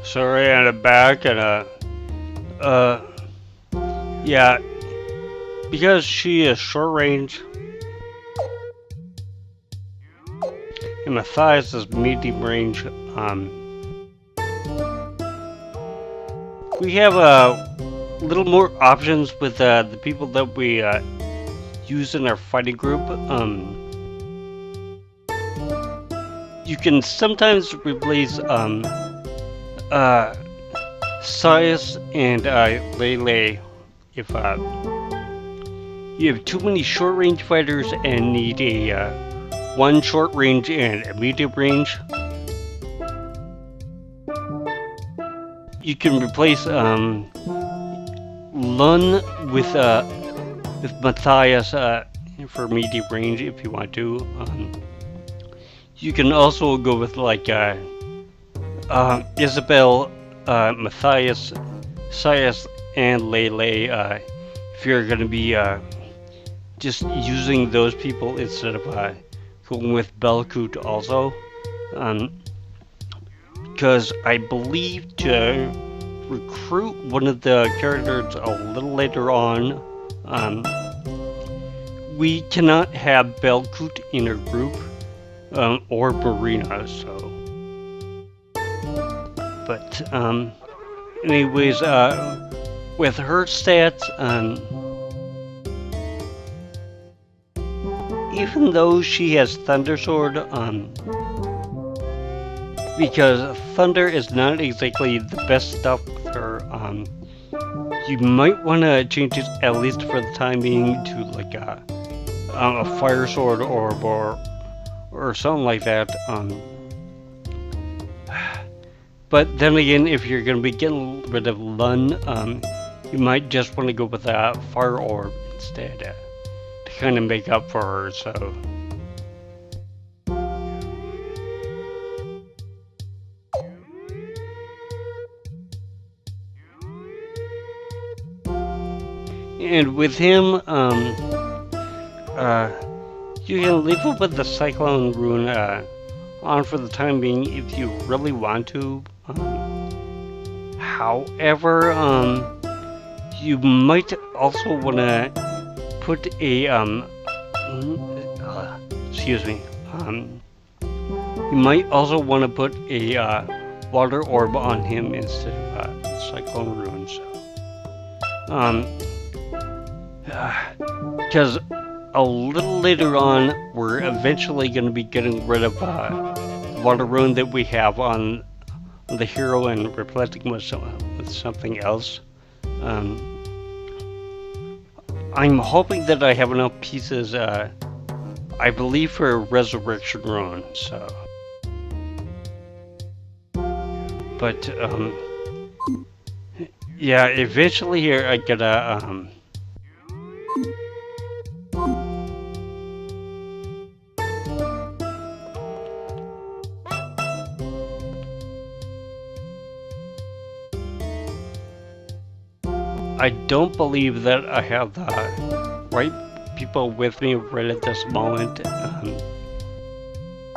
Sorry, and a back and uh, yeah, because she is short range and Matthias is medium range. We have a little more options with the people that we use in our fighting group. You can sometimes replace uh, Sias and Lele if you have too many short range fighters and need a one short range and a medium range. You can replace Lun with Matthias for medium range if you want to. You can also go with like Isabel, Matthias, Sias, and Lele if you're going to be just using those people instead of going with Belkut also. Because I believe to recruit one of the characters a little later on, we cannot have Belkut in our group or Marina, so. But anyways, with her stats, even though she has Thunder Sword, because Thunder is not exactly the best stuff with her, you might want to change it at least for the time being to like a Fire Sword or something like that. But then again, if you're going to be getting rid of Lun, you might just want to go with a Fire Orb instead to kind of make up for her. So. And with him, you can leave him with the Cyclone Rune on for the time being if you really want to. However, you might also want to put a excuse me. You might also want to put a Water Orb on him instead of Cyclone Rune. So, because a little later on, we're eventually going to be getting rid of Water Rune that we have on the hero and replacing with something else. I'm hoping that I have enough pieces, I believe, for Resurrection Rune, so. But, yeah, eventually here I gotta, I don't believe that I have the right people with me right at this moment.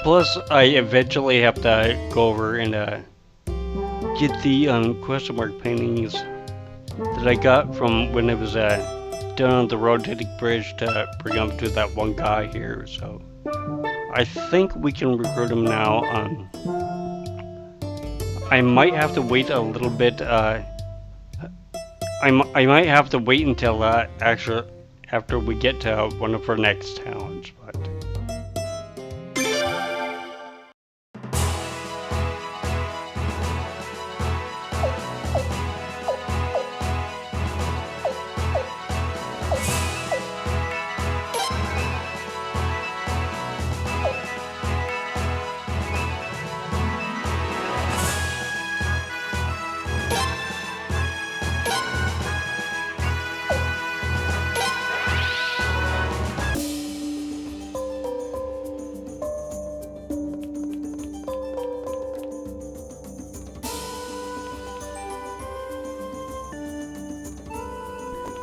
Plus, I eventually have to go over and get the question mark paintings that I got from when I was down on the rotating bridge to bring them to that one guy here. So I think we can recruit him now. I might have to wait a little bit. I might have to wait until actually after we get to one of our next towns, but.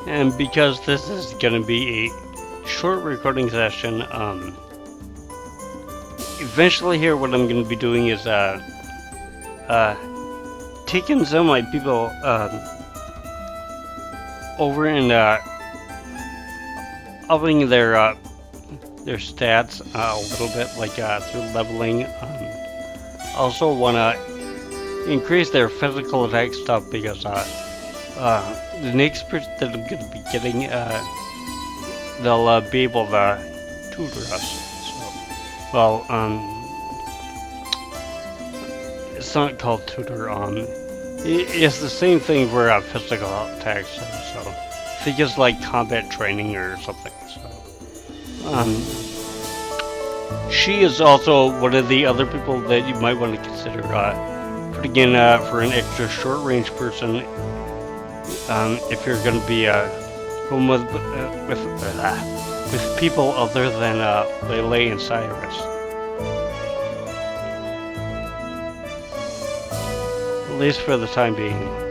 And because this is gonna be a short recording session, eventually here what I'm gonna be doing is taken some of my people over and upping their stats a little bit, like through leveling. Also want to increase their physical attack stuff because the next person that I'm going to be getting, they'll be able to tutor us. So, well, it's not called tutor. It's the same thing for physical attacks. So think it's like combat training or something. So, she is also one of the other people that you might want to consider putting in for an extra short-range person. If you're going to be going with people other than Lele and Cyrus. At least for the time being.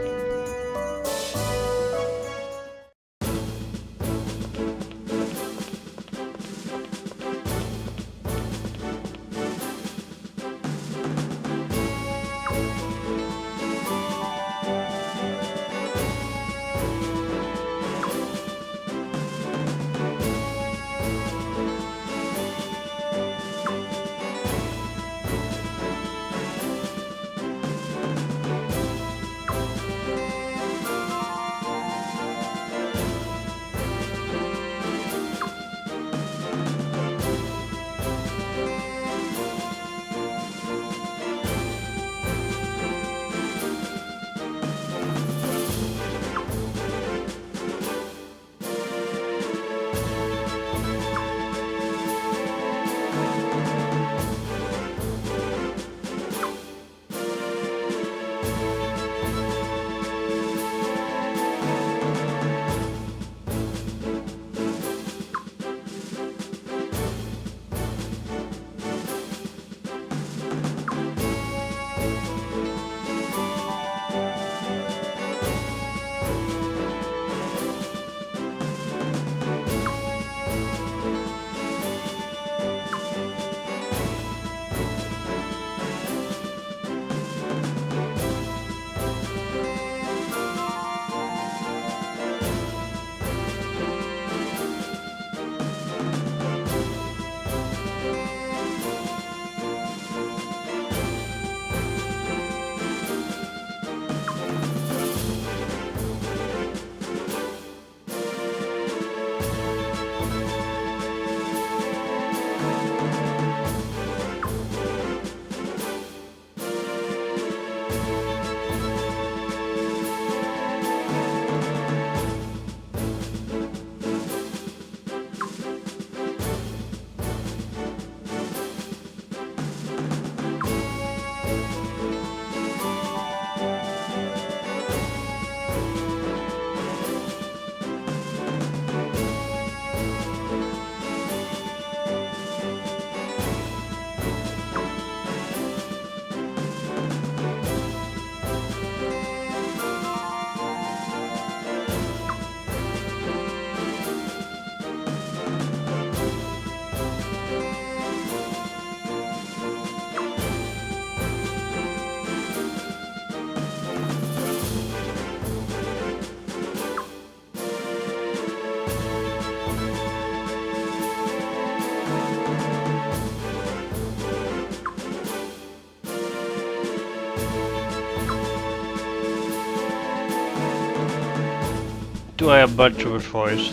Do I have a bunch of a choice?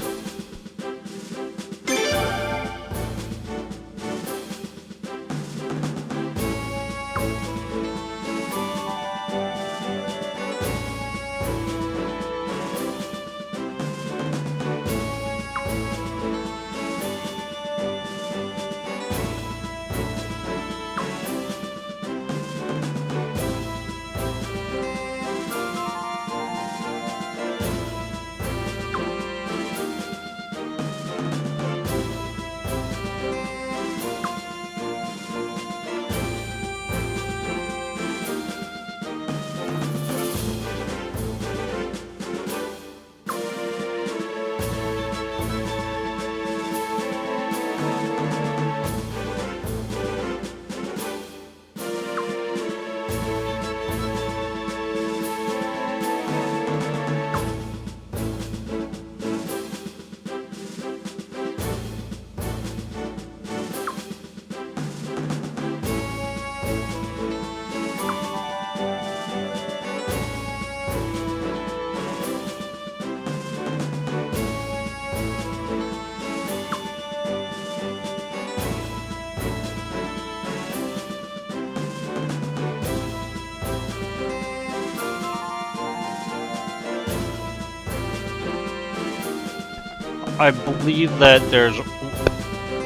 I believe that there's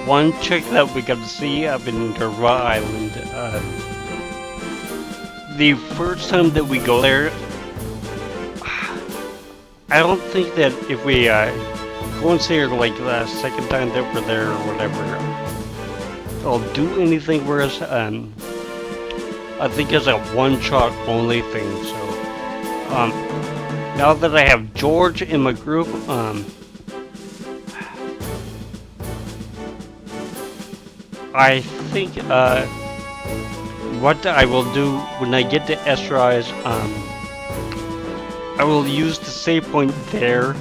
one chick that we got to see up in Derva Island. The first time that we go there, I don't think that if we go and see her like the second time that we're there or whatever, it'll do anything for us. I think it's a one-shot only thing. So now that I have George in my group, I think what I will do when I get to Esterize, I will use the save point there,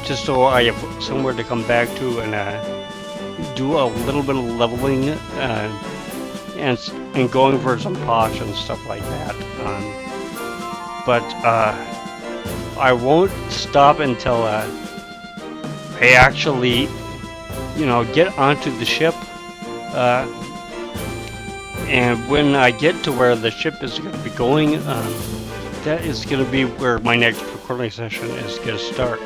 just so I have somewhere to come back to and do a little bit of leveling and going for some posh and stuff like that. But I won't stop until I actually, get onto the ship. And when I get to where the ship is going to be going, that is going to be where my next recording session is going to start.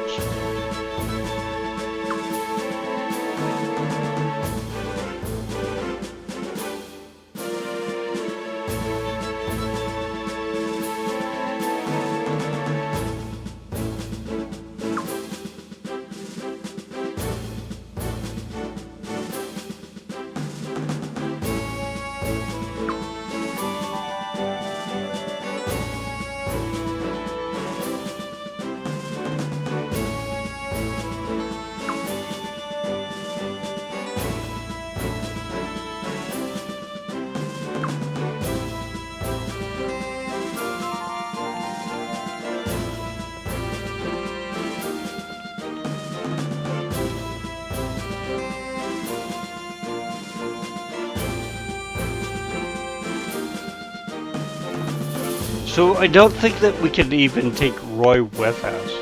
So I don't think that we can even take Roy with us.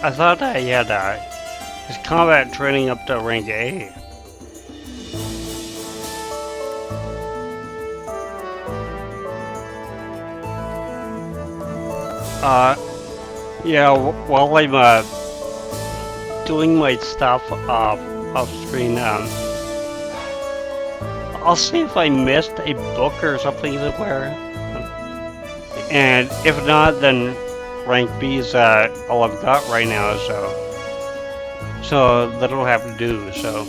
I thought I had his combat training up to rank A. Yeah, while I'm doing my stuff off screen, I'll see if I missed a book or something somewhere. And if not, then rank B is all I've got right now, so that'll have to do. So.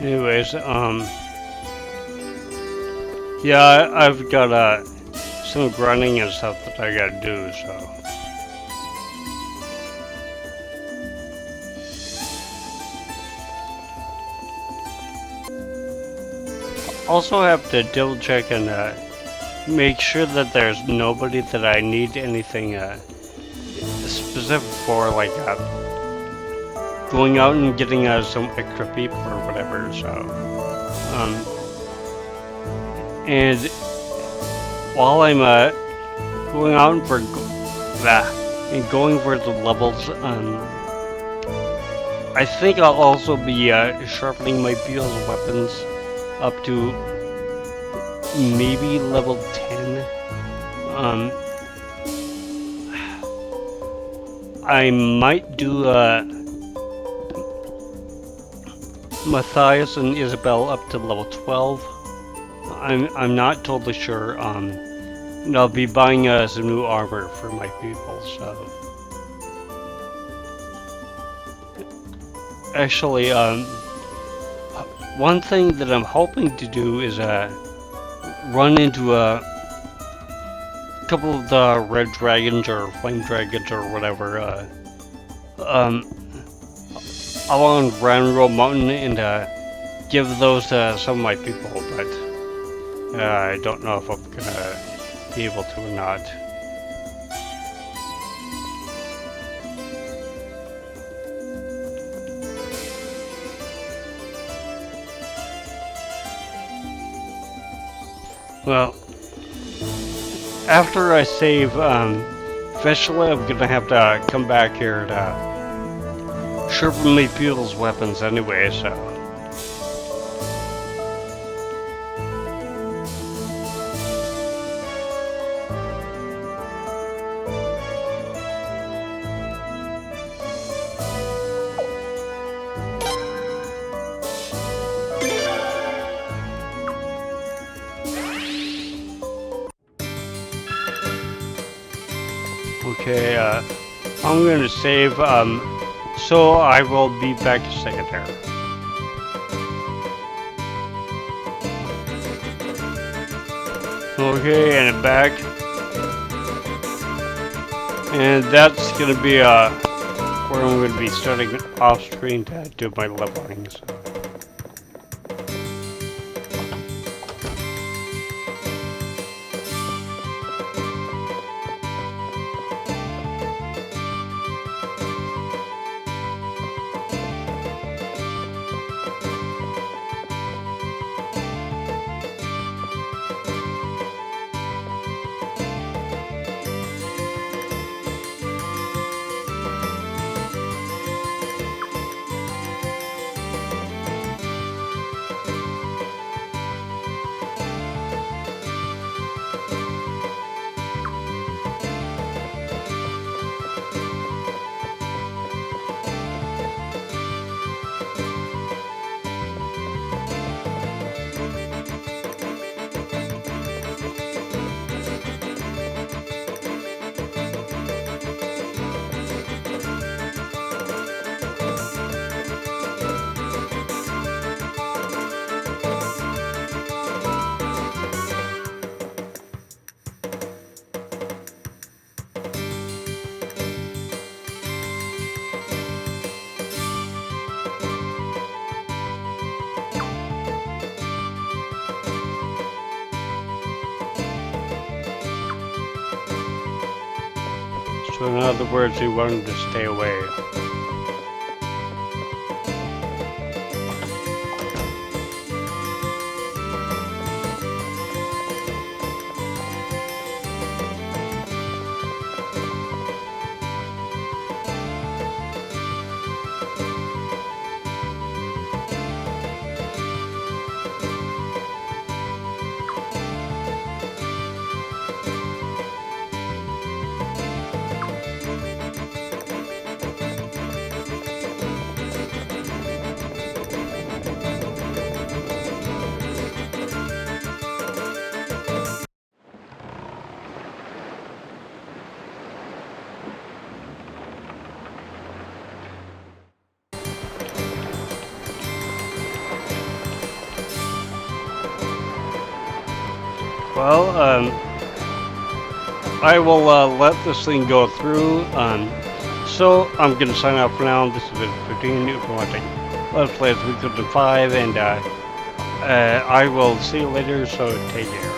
Anyways, yeah, I've got some grinding and stuff that I gotta do, so. Also have to double check and make sure that there's nobody that I need anything specific for, like going out and getting some extra people or whatever. So, and while I'm going out for and going for the levels, I think I'll also be sharpening my field weapons up to maybe level 10. I might do Matthias and Isabel up to level 12. I'm not totally sure. And I'll be buying some new armor for my people. So actually, one thing that I'm hoping to do is run into a couple of the red dragons or flame dragons or whatever along Ranro Mountain and give those to some of my people, but I don't know if I'm gonna be able to or not. Well, after I save, eventually I'm gonna have to come back here to sharpen my people's weapons anyway, so. Okay, I'm gonna save, so I will be back a second there. Okay, and I'm back. And that's gonna be, where I'm gonna be starting off screen to do my leveling, so. So in other words, he wanted to stay away. Well, I will let this thing go through. So I'm gonna sign out for now. This has been 15. If you want to let's play Suikoden 5, and I will see you later. So take care.